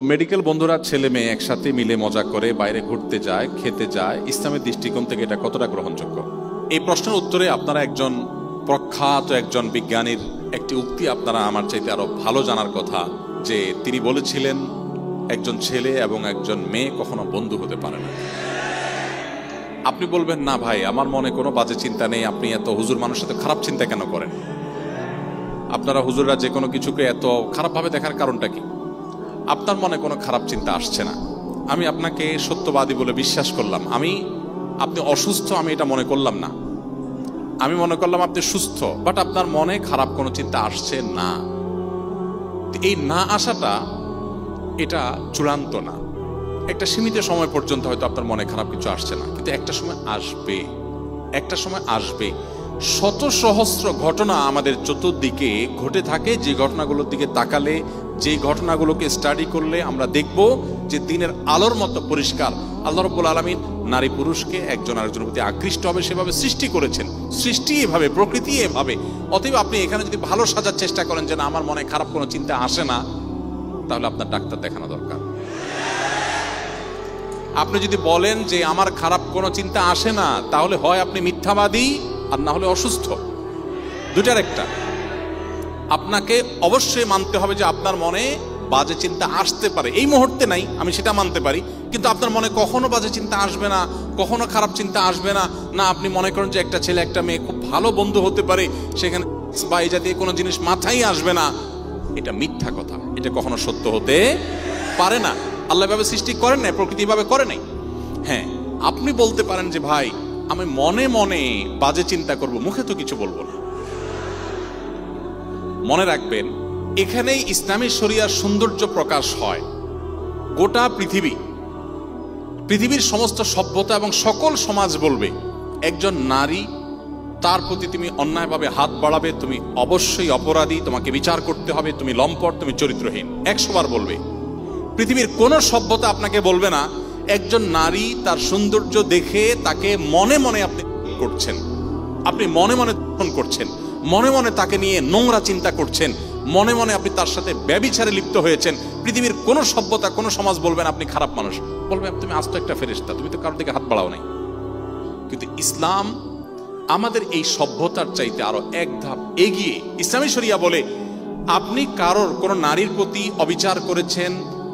Medical বন্ধুরা ছেলে মেয়ে একসাথে মিলে মজা করে বাইরে ঘুরতে যায়, খেতে যায়, ইসলামের দৃষ্টিকোণ থেকে এটা কতটা গ্রহণযোগ্য? এই প্রশ্নের উত্তরে আপনারা একজন প্রখ্যাত একজন বিজ্ঞানীর একটি উক্তি আপনারা আমার চাইতে আরো ভালো জানার কথা, যে তিনি বলেছিলেন একজন ছেলে এবং একজন মেয়ে কখনো বন্ধু হতে পারে না। আপনি বলবেন, না ভাই, আমার মনে কোনো বাজে চিন্তা নেই, আপনি এত হুজুর মানুষের সাথে খারাপ চিন্তা কেন করেন? আপনারা হুজুররা যে কোনো কিছুকে এত খারাপভাবে দেখার কারণটা কি? আপনার মনে কোনো খারাপ চিন্তা আসছে না, আমি আপনাকে সত্যবাদী বলে বিশ্বাস করলাম। আপনি অসুস্থ আমি এটা মনে করলাম না, আমি মনে করলাম আপনি সুস্থ, বাট আপনার মনে খারাপ কোনো চিন্তা আসছে না। এই না আসাটা এটা চূড়ান্ত না। একটা সীমিত সময় পর্যন্ত হয়তো আপনার মনে খারাপ কিছু আসছে না, কিন্তু একটা সময় আসবে, একটা সময় আসবে। শত সহস্র ঘটনা আমাদের চতুর্দিকে ঘটে থাকে, যে ঘটনাগুলোর দিকে তাকালে, যে ঘটনাগুলোকে স্টাডি করলে আমরা দেখব যে দিনের আলোর মতো পরিষ্কার আল্লাহ রাব্বুল আলামিন নারী পুরুষকে একজন আরেকজনের প্রতি আকৃষ্ট হবে সেভাবে সৃষ্টি করেছেন। সৃষ্টি এভাবে, প্রকৃতি এভাবে। অতএব আপনি এখানে যদি ভালো সাজার চেষ্টা করেন যে না, আমার মনে খারাপ কোনো চিন্তা আসে না, তাহলে আপনার ডাক্তার দেখানো দরকার। আপনি যদি বলেন যে আমার খারাপ কোনো চিন্তা আসে না, তাহলে হয় আপনি মিথ্যাবাদী আর না হলে অসুস্থ, দুটার একটা। আপনাকে অবশ্যই মানতে হবে যে আপনার মনে বাজে চিন্তা আসতে পারে, এই মুহূর্তে নাই, আমি সেটা মানতে পারি, কিন্তু আপনার মনে কখনো বাজে চিন্তা আসবে না, কখনো খারাপ চিন্তা আসবে না। না আপনি মনে করেন যে একটা ছেলে একটা মেয়ে খুব ভালো বন্ধু হতে পারে, সেখানে বা এই জাতীয় কোনো জিনিস মাথায় আসবে না, এটা মিথ্যা কথা, এটা কখনো সত্য হতে পারে না। আল্লাহ ভাবে সৃষ্টি করেন নাই, প্রকৃতি ভাবে করে নাই। হ্যাঁ, আপনি বলতে পারেন যে ভাই আমি মনে মনে বাজে চিন্তা করব, মুখে তো কিছু বলবো না। মনে রাখবেন, এখানেই ইসলামী শরিয়ার সৌন্দর্য প্রকাশ হয়। গোটা পৃথিবীর সমস্ত সভ্যতা এবং সকল সমাজ বলবে একজন নারী, তার প্রতি তুমি অন্যায়ভাবে হাত বাড়াবে, তুমি অবশ্যই অপরাধী, তোমাকে বিচার করতে হবে, তুমি লম্পট, তুমি চরিত্রহীন, 100 বার বলবে। পৃথিবীর কোন সভ্যতা আপনাকে বলবে না একজন নারী তার সৌন্দর্য দেখে তাকে মনে মনে আপনি করছেন, আপনি মনে মনে করছেন, মনে মনে তাকে নিয়ে নোংরা চিন্তা করছেন, মনে মনে আপনি তার সাথে ব্যভিচারে লিপ্ত হয়েছেন। পৃথিবীর কোন সভ্যতা, কোন সমাজ বলবেন আপনি খারাপ মানুষ, বলবে তুমি আস্ত একটা ফেরেশতা, তুমি তো কারোর দিকে হাত বাড়াও নাই। কিন্তু ইসলাম আমাদের এই সভ্যতার চাইতে আরো এক ধাপ এগিয়ে। ইসলামী শরিয়া বলে আপনি কারোর কোন নারীর প্রতি অবিচার করেছেন,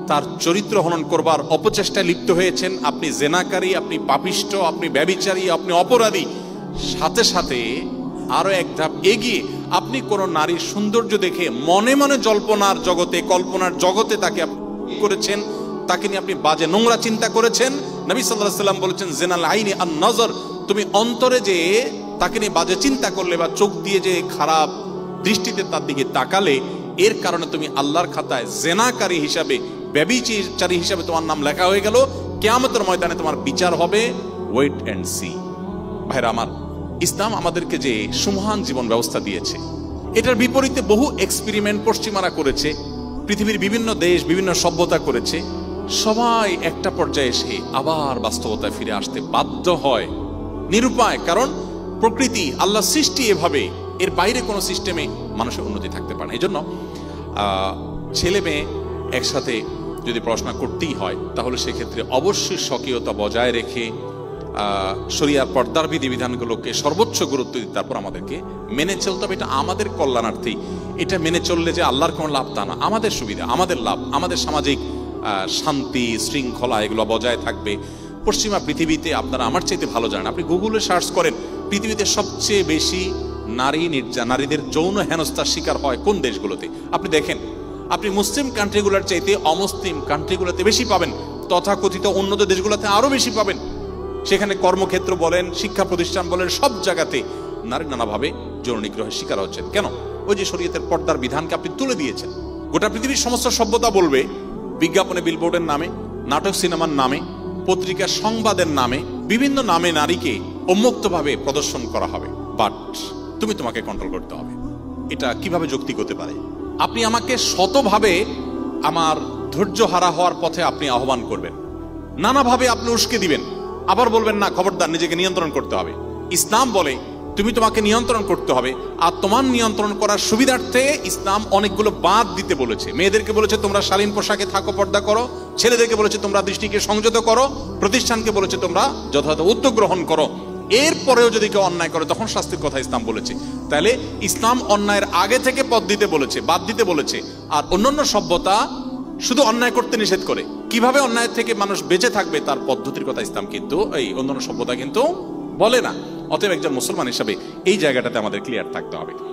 তার চরিত্র হনন করবার অপচেষ্টায় লিপ্ত হয়েছেন, আপনি জেনাকারী, আপনি পাপিষ্ট, আপনি ব্যভিচারী, আপনি অপরাধী। সাথে সাথে আরো এক ধাপ এগিয়ে আপনি কোন নারীর সৌন্দর্য দেখে মনে মনে জল্পনার জগতে, কল্পনার জগতে তাকে করেছেন, তাকে নিয়ে আপনি বাজে নোংরা চিন্তা করেছেন। নবী সাল্লাল্লাহু আলাইহি ওয়াসাল্লাম বলেছেন জিনাল আইনি আন নজর, তুমি অন্তরে যে তাকে নিয়ে বাজে চিন্তা করলে বা চোখ দিয়ে যে খারাপ দৃষ্টিতে তার দিকে তাকালে, এর কারণে তুমি আল্লাহর খাতায় জেনাকারী হিসাবে, ব্যভিচারী হিসাবে তোমার নাম লেখা হয়ে গেল। কিয়ামতের ময়দানে তোমার বিচার হবে। Wait and see. ভাইরা আমার, ইসলাম আমাদেরকে যে সুমহান জীবন ব্যবস্থা দিয়েছে, এটার বিপরীতে বহু এক্সপেরিমেন্ট পশ্চিমারা করেছে, পৃথিবীর বিভিন্ন দেশ, বিভিন্ন সভ্যতা করেছে। সবাই একটা পর্যায়ে এসে আবার বাস্তবতায় ফিরে আসতে বাধ্য হয়, নিরুপায়। কারণ প্রকৃতি, আল্লাহ সৃষ্টি এভাবে, এর বাইরে কোনো সিস্টেমে মানুষের উন্নতি থাকতে পারে না। এই জন্য ছেলে মেয়ে একসাথে যদি পড়াশোনা করতেই হয়, তাহলে সেক্ষেত্রে অবশ্যই স্বকীয়তা বজায় রেখে শরিয়ার পর্দার বিধিবিধানগুলোকে সর্বোচ্চ গুরুত্ব দিতে তারপর আমাদেরকে মেনে চলতে হবে। এটা আমাদের কল্যাণার্থে। এটা মেনে চললে যে আল্লাহর কোনো লাভ তা না, আমাদের সুবিধা, আমাদের লাভ, আমাদের সামাজিক শান্তি শৃঙ্খলা এগুলো বজায় থাকবে। পশ্চিমা পৃথিবীতে আপনারা আমার চাইতে ভালো জানেন, আপনি গুগলে সার্চ করেন পৃথিবীতে সবচেয়ে বেশি নারীদের যৌন হেনস্থার শিকার হয় কোন দেশগুলোতে, আপনি দেখেন। আপনি মুসলিম কান্ট্রিগুলোর চাইতে অমুসলিম কান্ট্রিগুলোতে বেশি পাবেন, তথাকথিত উন্নত দেশগুলোতে আরো বেশি পাবেন। সেখানে কর্মক্ষেত্র বলেন, শিক্ষা প্রতিষ্ঠান বলেন, সব জায়গাতে নারী নানাভাবে যৌন নিগ্রহের শিকার হচ্ছেন। কেন? ওই যে শরীয়তের পর্দার বিধানকে আপনি তুলে দিয়েছেন। গোটা পৃথিবীর সমস্ত সভ্যতা বলবে বিজ্ঞাপনে, বিলবোর্ডের নামে, নাটক সিনেমার নামে, পত্রিকার সংবাদের নামে, বিভিন্ন নামে নারীকে উন্মুক্তভাবে প্রদর্শন করা হবে। বাট তোমাকে কন্ট্রোল করতে হবে। এটা কিভাবে যৌক্তিক হতে পারে? আপনি আমাকে শতভাবে আমার ধৈর্য হারা হওয়ার পথে আপনি আহ্বান করবেন, নানাভাবে আপনি উস্কে দিবেন, আবার বলবেন না খবরদার নিজেকে নিয়ন্ত্রণ করতে হবে। ইসলাম বলে তুমি তোমাকে নিয়ন্ত্রণ করতে হবে। আর তোমার নিয়ন্ত্রণ করার সুবিধার্থে ইসলাম অনেকগুলো বাদ দিতে বলেছে। মেয়েদেরকে বলেছে তোমরা শালীন পোশাকে থাকো, পর্দা করো। ছেলেদেরকে বলেছে তোমরা দৃষ্টিকে সংযত করো। প্রতিষ্ঠানকে বলেছে তোমরা যথাযথ উদ্যোগ গ্রহণ করো। এরপরেও যদি কেউ অন্যায় করে তখন শাস্তির কথা ইসলাম বলেছে। তাহলে ইসলাম অন্যায়ের আগে থেকে পথ দিতে বলেছে, বাদ দিতে বলেছে। আর অন্যান্য সভ্যতা শুধু অন্যায় করতে নিষেধ করে। কিভাবে অন্যায় থেকে মানুষ বেঁচে থাকবে তার পদ্ধতির কথা ইসলাম কিন্তু, এই অন্যান্য সভ্যতা কিন্তু বলে না। অতএব একজন মুসলমান হিসাবে এই জায়গাটাতে আমাদের ক্লিয়ার থাকতে হবে।